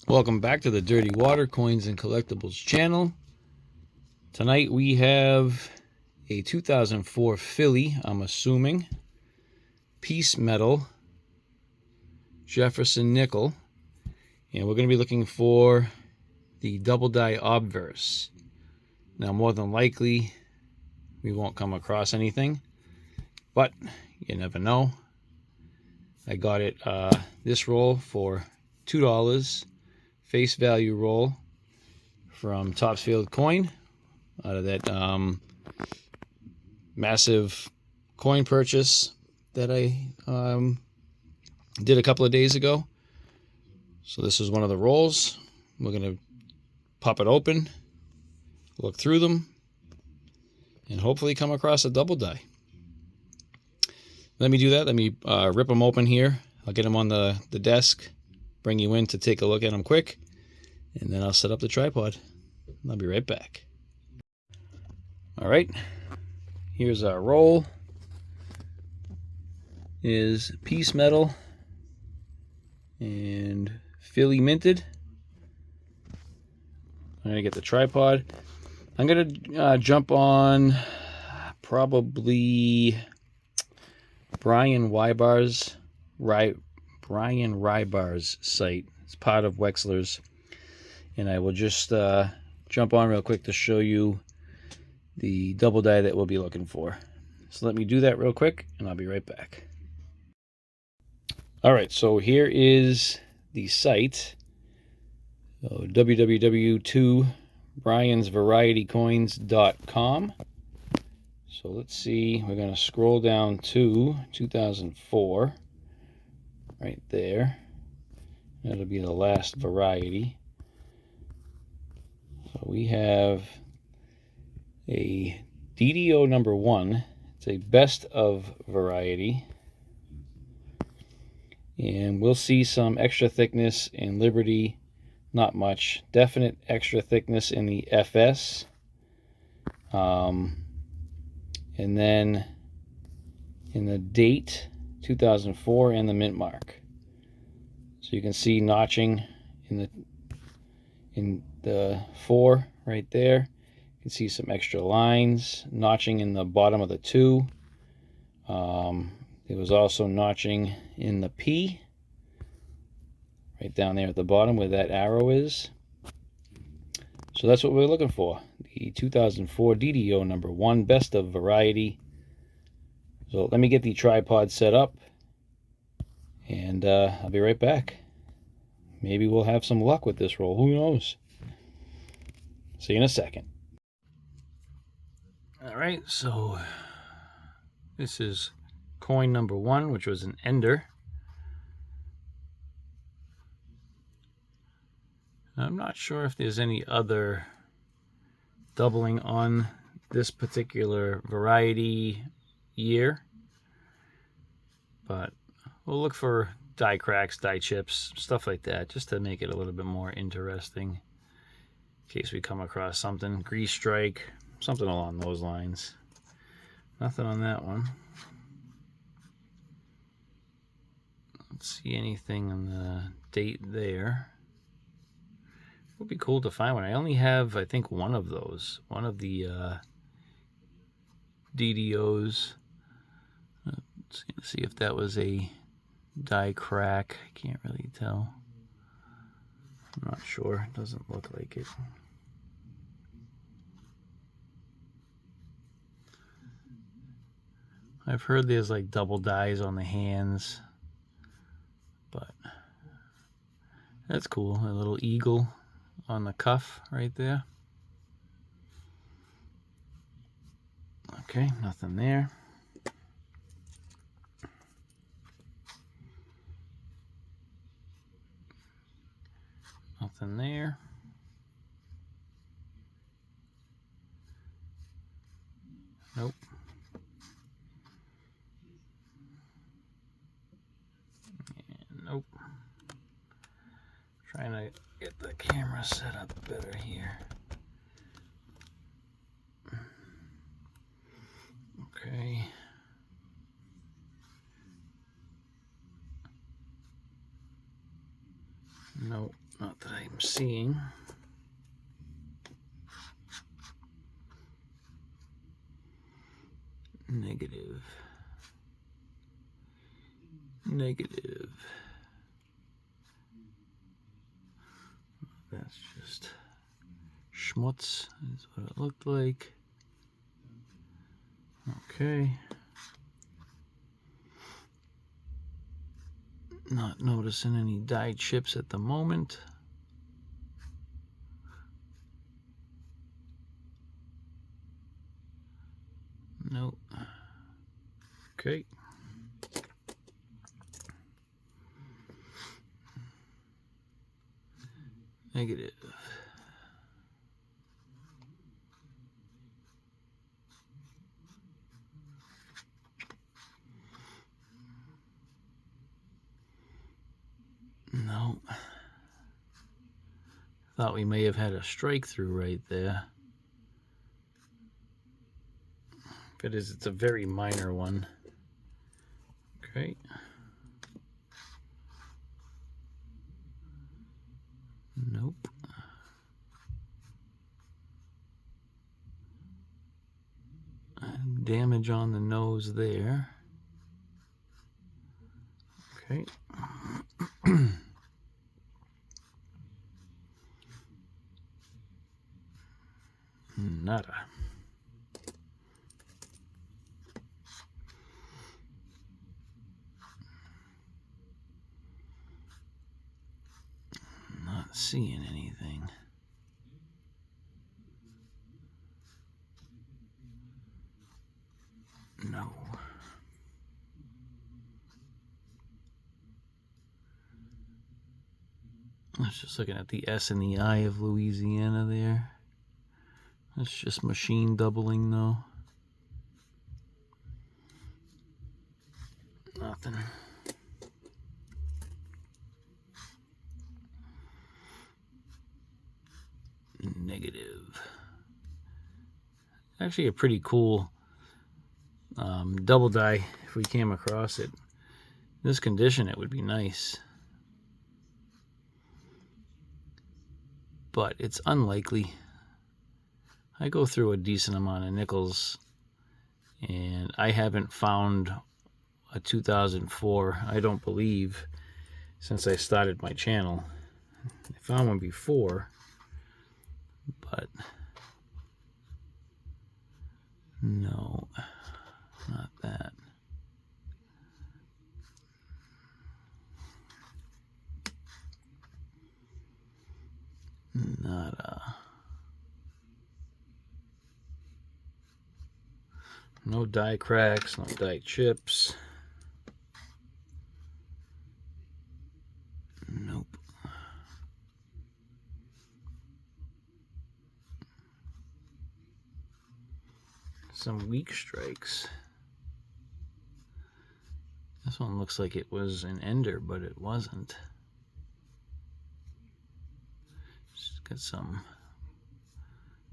Welcome back to the Dirty Water Coins and Collectibles channel. Tonight we have a 2004 Philly, I'm assuming, piece metal Jefferson nickel, and we're going to be looking for the double die obverse. Now, more than likely we won't come across anything, but you never know. I got it this roll for $2, face value roll from Topsfield Coin, out of that massive coin purchase that I did a couple of days ago. So this is one of the rolls. We're going to pop it open, look through them, and hopefully come across a double die. Let me do that. Let me rip them open here. I'll get them on the desk, bring you in to take a look at them quick, and then I'll set up the tripod. I'll be right back. All right, here's our roll. Is piece metal and Philly minted. I'm gonna get the tripod. I'm gonna jump on probably Brian Rybar's site. It's part of Wexler's, and I will just jump on real quick to show you the double die that we'll be looking for. So let me do that real quick, and I'll be right back. All right, so here is the site, www.briansvarietycoins.com. So let's see, we're going to scroll down to 2004, right there. That'll be the last variety. So we have a DDO-001. It's a best of variety. And we'll see some extra thickness in Liberty, not much. Definite extra thickness in the FS. And then in the date, 2004, and the mint mark. So you can see notching in the 4 right there. You can see some extra lines, notching in the bottom of the 2. There was also notching in the P, right down there at the bottom where that arrow is. So that's what we're looking for. The 2004 DDO-001 best of variety. So let me get the tripod set up, and I'll be right back. Maybe we'll have some luck with this roll. Who knows? See you in a second. All right, so this is coin number 1, which was an ender. I'm not sure if there's any other doubling on this particular variety year, but we'll look for die cracks, die chips, stuff like that, just to make it a little bit more interesting in case we come across something. Grease strike, something along those lines. Nothing on that one. Let's see anything on the date there. It would be cool to find one. I only have, I think, one of those. One of the DDOs. Let's see if that was a die crack. I can't really tell. I'm not sure. It doesn't look like it. I've heard there's like double dies on the hands, but that's cool. A little eagle on the cuff right there. Okay, nothing there. Nothing there. Nope. And nope. Trying to get the camera set up better here. Okay. Nope, not that I seeing. Negative. Negative. That's just schmutz, is what it looked like. Okay. Not noticing any dye chips at the moment. Nope. Okay. Negative. No. Thought we may have had a strike through right there. If it is, it's a very minor one. Okay. Nope. Damage on the nose there. Okay. Nada. Not seeing anything. No. I was just looking at the S and the I of Louisiana there. That's just machine doubling though. Nothing. Negative. Actually a pretty cool double dye if we came across it. In this condition it would be nice. But it's unlikely. I go through a decent amount of nickels and I haven't found a 2004, I don't believe, since I started my channel. I found one before, but no, not that. Nada. No dye cracks, no dye chips. Nope. Some weak strikes. This one looks like it was an ender, but it wasn't. Just got some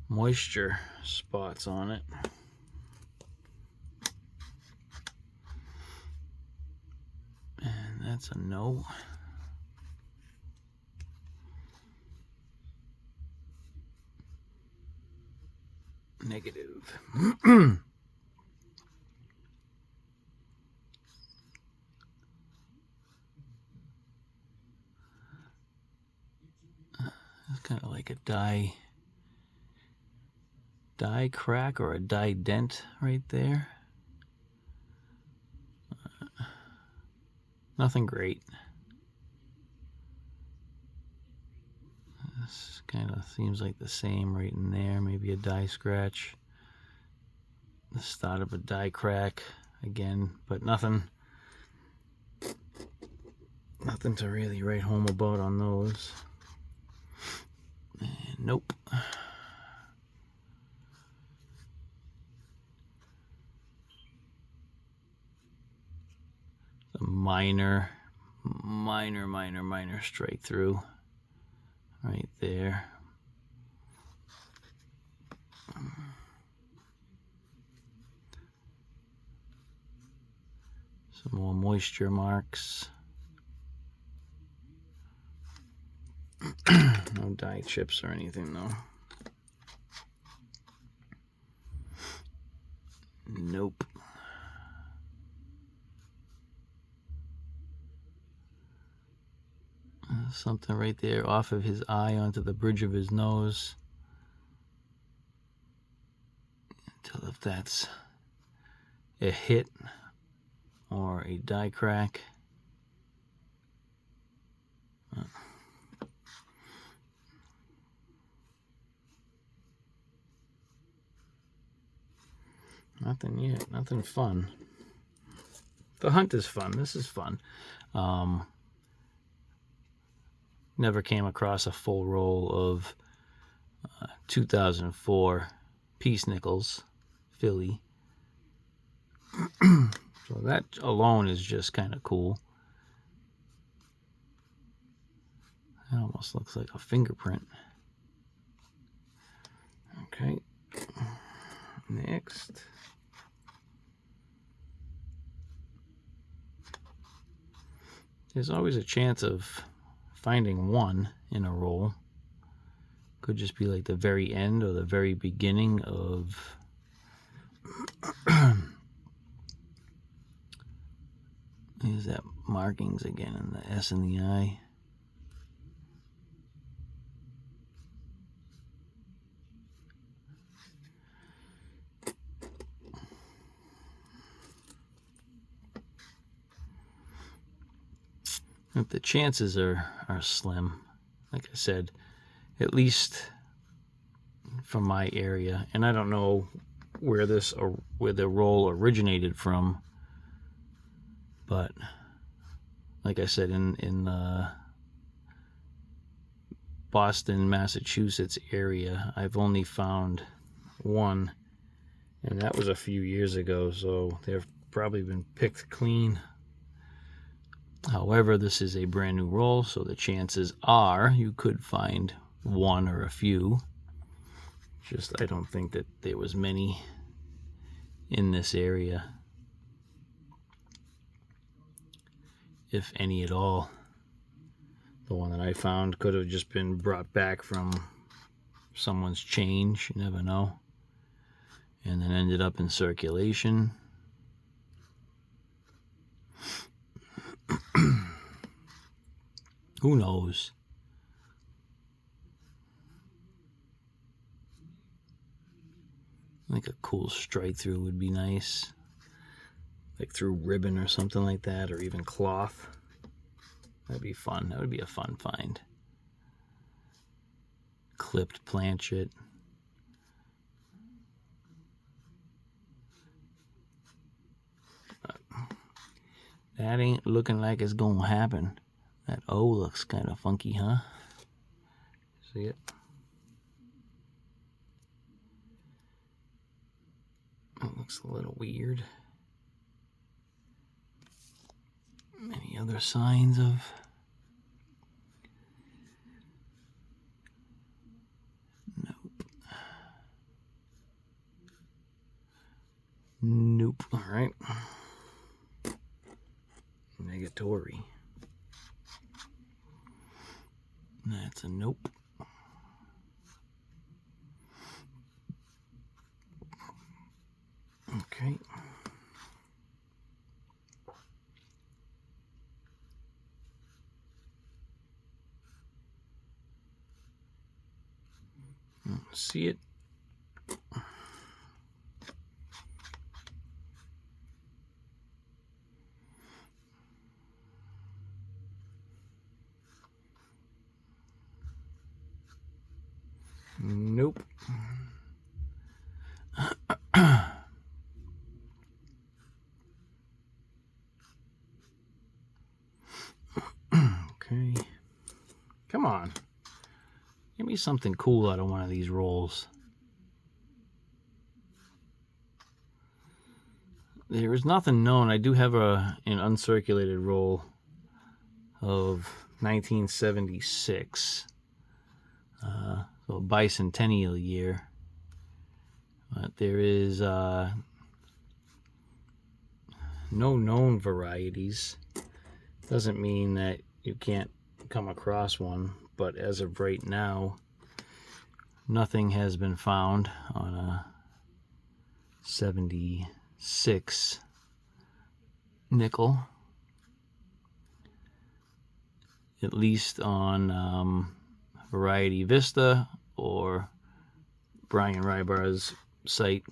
moisture spots on it. And that's a no. Negative. It's kind of like a dye crack or a dye dent right there. Nothing great. This kind of seems like the same right in there. Maybe a dye scratch. The start of a dye crack again, but nothing to really write home about on those. And nope. A minor strike through right there. Some more moisture marks. No die chips or anything though. Nope. Something right there off of his eye onto the bridge of his nose. Until if that's a hit or a die crack. Nothing yet. Nothing fun. The hunt is fun. This is fun. Never came across a full roll of 2004 Peace Nickels Philly. So that alone is just kind of cool. That almost looks like a fingerprint. Okay. Next. There's always a chance of finding one in a roll. Could just be like the very end or the very beginning of there's that markings again and the S in the I. But the chances are slim. Like I said, at least from my area, and I don't know where the roll originated from, but like I said, in the Boston, Massachusetts area, I've only found one, and that was a few years ago, so they've probably been picked clean. However, this is a brand new roll, so the chances are you could find one or a few. Just I don't think that there was many in this area, if any at all. The one that I found could have just been brought back from someone's change, you never know, and then ended up in circulation. Who knows? Like a cool strike through would be nice, like through ribbon or something like that, or even cloth. That'd be fun. That would be a fun find. Clipped planchet. That ain't looking like it's gonna happen. That O looks kind of funky, huh? See it? It looks a little weird. Any other signs of nope. All right. Negatory. That's a nope. Okay. See it? Nope. Okay. Come on. Give me something cool out of one of these rolls. There is nothing known. I do have an uncirculated roll of 1976. So a bicentennial year. But there is no known varieties. Doesn't mean that you can't come across one, but as of right now, nothing has been found on a 76 nickel, at least on Variety Vista or Brian Rybar's site.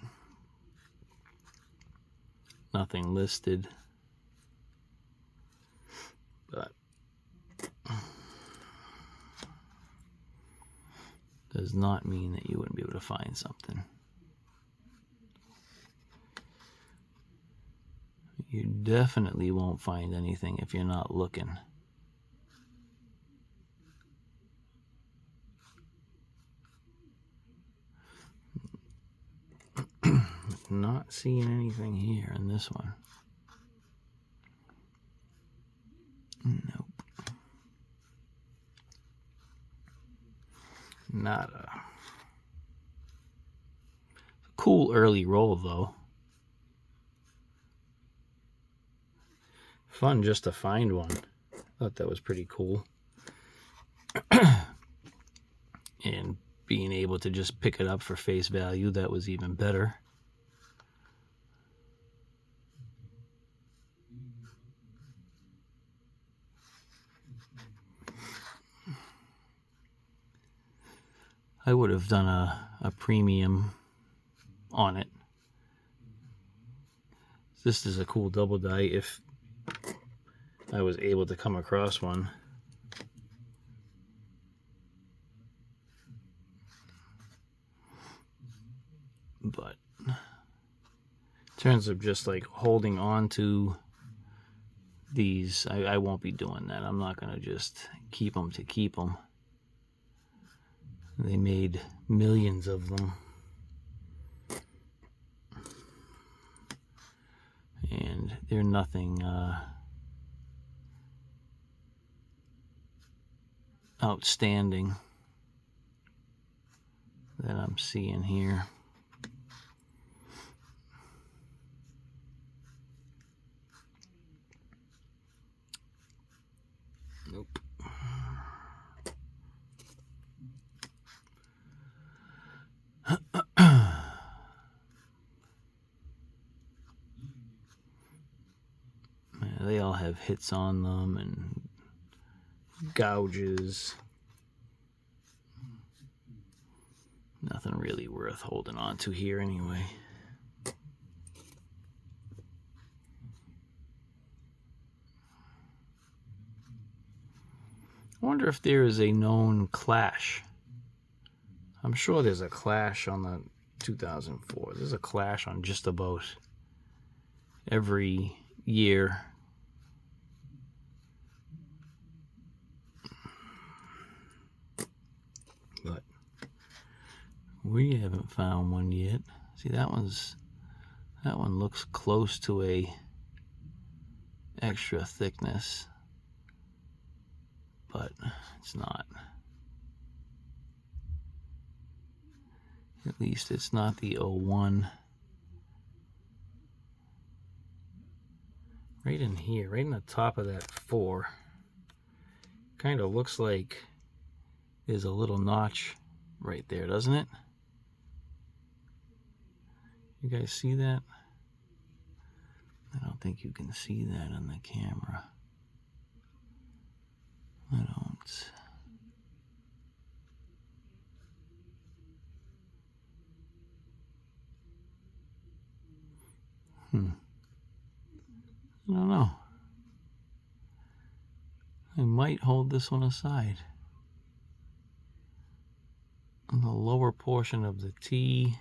Nothing listed, but does not mean that you wouldn't be able to find something. You definitely won't find anything if you're not looking. Not seeing anything here in this one. Nope. Nada. Cool early roll though. Fun just to find one. Thought that was pretty cool. And being able to just pick it up for face value, that was even better. I would have done a premium on it. This is a cool double die if I was able to come across one. But in terms of just like holding on to these, I won't be doing that. I'm not going to just keep them to keep them. They made millions of them. And they're nothing outstanding that I'm seeing here. Nope. They all have hits on them and gouges. Nothing really worth holding on to here anyway. I wonder if there is a known clash. I'm sure there's a clash on the 2004. There's a clash on just about every year. But we haven't found one yet. See, that one looks close to a extra thickness, but it's not. At least it's not the 01. Right in here, right in the top of that 4, kind of looks like there's a little notch right there, doesn't it? You guys see that? I don't think you can see that on the camera. I don't. I don't know. I might hold this one aside. On the lower portion of the T,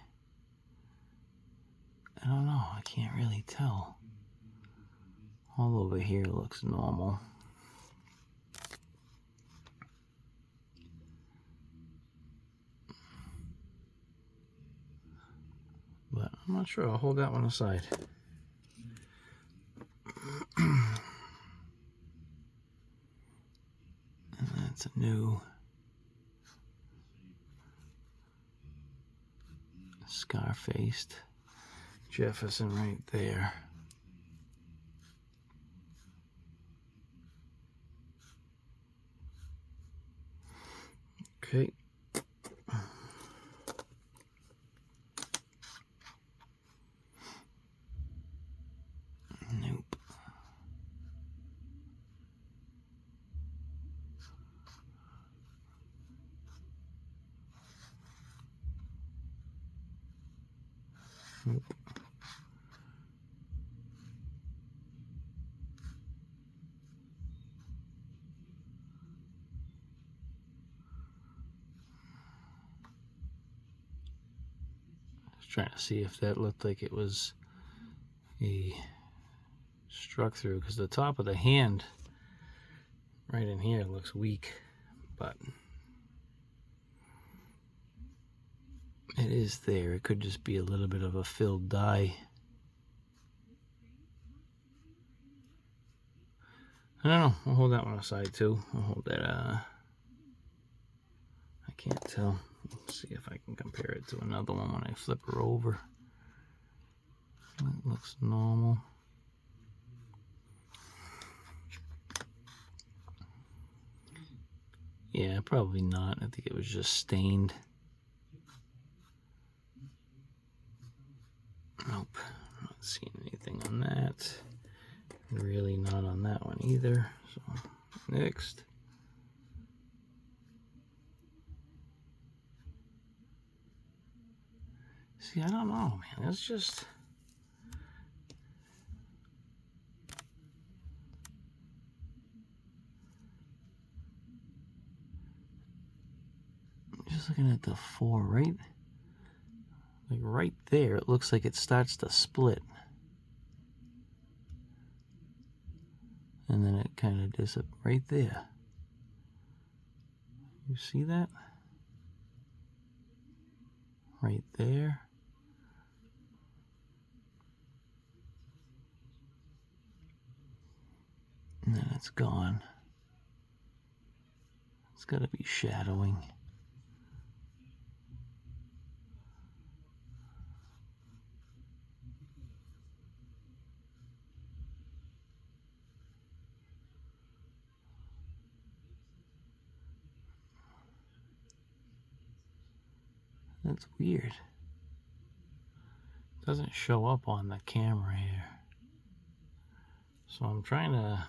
I don't know. I can't really tell. All over here looks normal. But I'm not sure. I'll hold that one aside. And that's a new scar-faced Jefferson right there. Okay. Nope. Nope. Trying to see if that looked like it was a struck through, because the top of the hand right in here looks weak, but it is there. It could just be a little bit of a filled die. I don't know. I'll hold that one aside too. I'll hold that. I can't tell. Let's see if I can compare it to another one when I flip her over. That looks normal. Yeah, probably not. I think it was just stained. Nope, not seeing anything on that. Really not on that one either. So next. See, I don't know, man. It's just... just looking at the 4, right? Like right there, it looks like it starts to split. And then it kind of disappears right there. You see that? Right there. And then it's gone. It's got to be shadowing. That's weird. It doesn't show up on the camera here. So I'm trying to...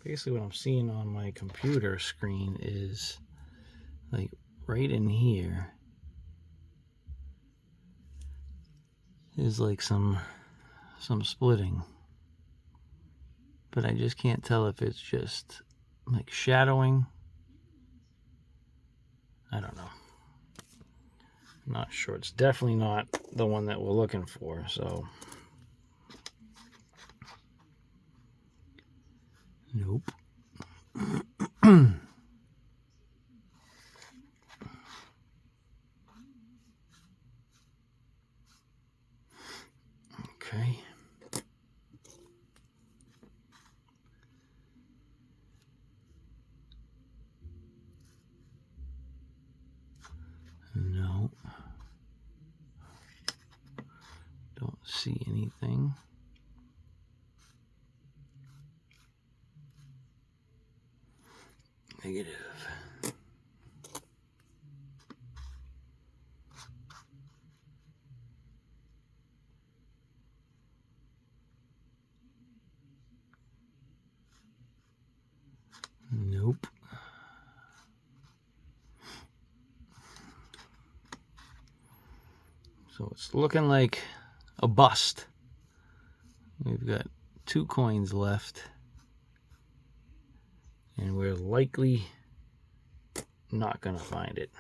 basically what I'm seeing on my computer screen is like right in here is like some splitting. But I just can't tell if it's just like shadowing. I don't know. I'm not sure. It's definitely not the one that we're looking for, so. Nope. Okay. No. Don't see anything. Negative. Nope. So it's looking like a bust. We've got 2 coins left. And we're likely not going to find it.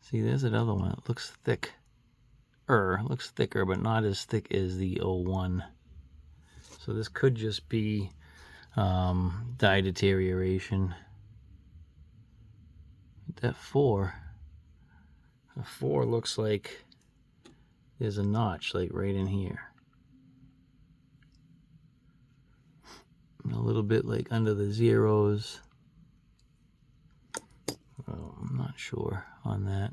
See, there's another one. It looks thick. Looks thicker, but not as thick as the 01. So this could just be dye deterioration. That 4, the 4 looks like there's a notch like right in here. And a little bit like under the zeros. Oh, I'm not sure on that.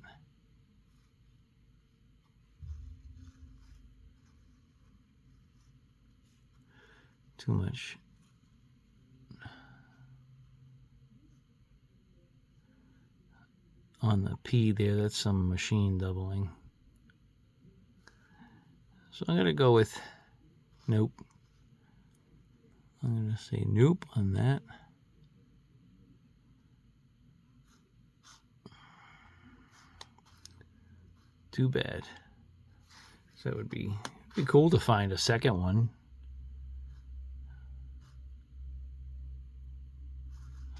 Too much on the P there, that's some machine doubling. So I'm going to go with nope. I'm going to say nope on that. Too bad. So it would be cool to find a second one.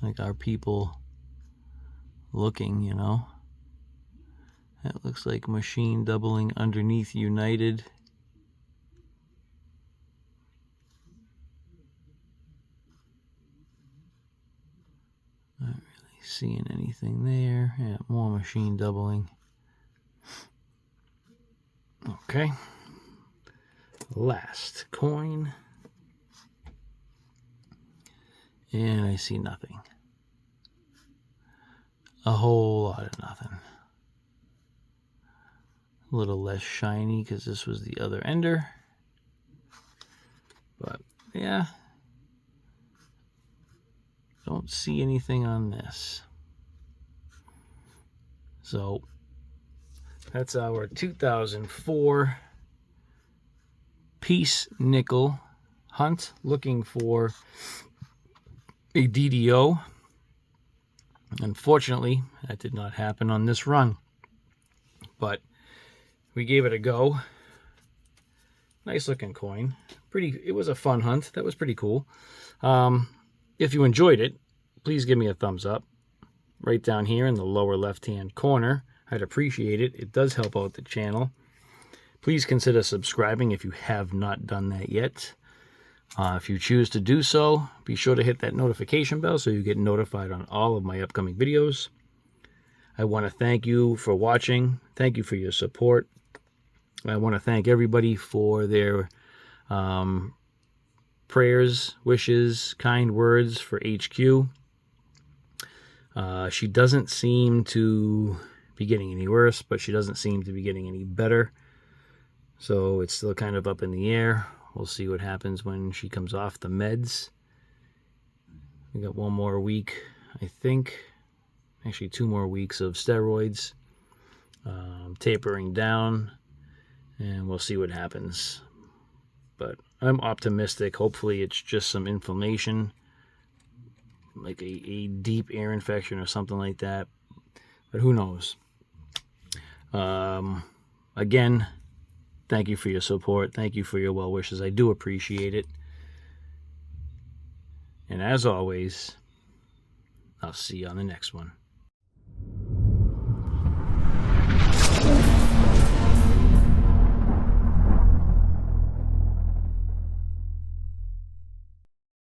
Like our people looking, you know. That looks like machine doubling underneath United. Not really seeing anything there. Yeah, more machine doubling. Okay. Last coin. And I see nothing. A whole lot of nothing. A little less shiny because this was the other ender. But yeah, don't see anything on this. So that's our 2004 piece nickel hunt, looking for a DDO. Unfortunately, that did not happen on this run, but we gave it a go. Nice looking coin. It was a fun hunt. That was pretty cool. If you enjoyed it, please give me a thumbs up right down here in the lower left hand corner. I'd appreciate it. It does help out the channel. Please consider subscribing if you have not done that yet. If you choose to do so, be sure to hit that notification bell so you get notified on all of my upcoming videos. I want to thank you for watching. Thank you for your support. I want to thank everybody for their prayers, wishes, kind words for HQ. She doesn't seem to be getting any worse, but she doesn't seem to be getting any better. So it's still kind of up in the air. We'll see what happens when she comes off the meds. We got one more week, I think. Actually, 2 more weeks of steroids, tapering down, and we'll see what happens. But I'm optimistic. Hopefully it's just some inflammation, like a deep ear infection or something like that. But who knows? Again, thank you for your support. Thank you for your well wishes. I do appreciate it. And as always, I'll see you on the next one.